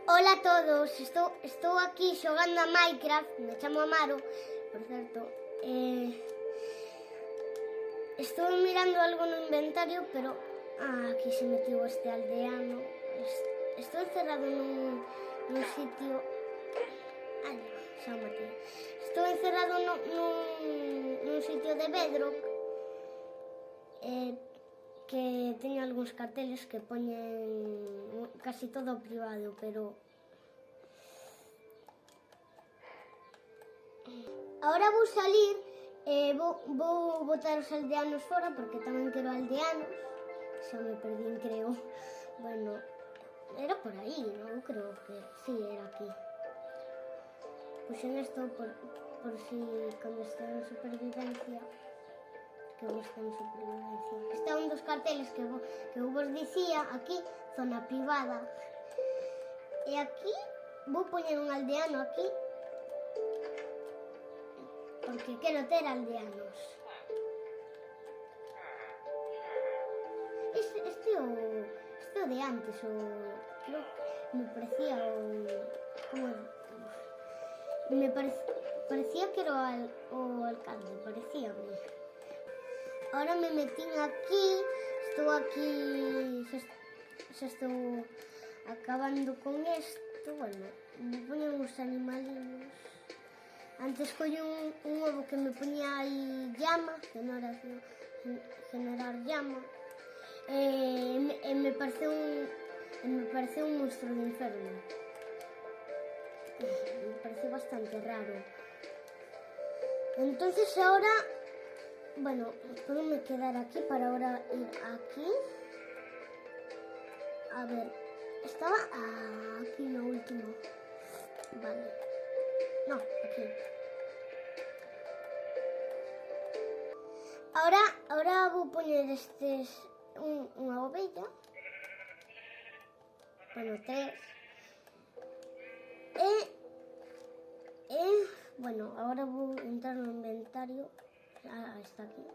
Ola a todos, estou aquí xogando a Minecraft, me chamo Amaro, por certo. Estou mirando algo no inventario, pero aquí se metió este aldeano. Estou encerrado nun sitio... Ai, xa o matei. Estou encerrado nun sitio de Bedrock que teño algúns carteles que poñen casi todo privado, pero... Ahora vou salir e vou botar os aldeanos fora porque tamén quero aldeanos. Xa me perdín, creo. Bueno, era por aí, non? Creo que sí, era aquí. Puxen isto por si cando estea en supervivencia, que vou estar en supervivencia. Este é un dos carteles que eu vos dicía, aquí, zona privada. E aquí vou poñer un aldeano aquí porque quero ter aldeanos. Este é o de antes, creo que me parecía me parecía que era o alcalde, parecíame. Ahora me metín aquí, estou aquí, xa estou acabando con isto, bueno, me poñen uns animalinos. Antes collí un ovo que me poñía aí llama, generar llama, e me pareceu un monstro de inferno. Me pareceu bastante raro. Entonces ahora, bueno, podeme quedar aquí para ahora ir aquí. A ver, estaba aquí no último. Vale. No, aquí. Ahora vou poñer unha ovella. Bueno, 3. Bueno, ahora vou entrar no inventario. Está aquí.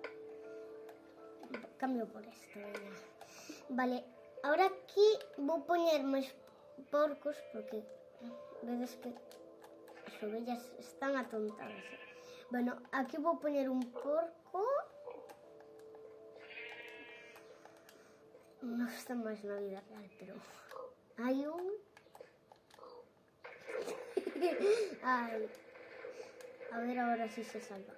Cambio por esto, venga. Vale, ahora aquí vou poñer máis porcos porque vedes que as ovellas están atontadas. Bueno, aquí vou poñer un porco. Non está máis na vida real, pero hai un... Ai. A ver ahora si se salva.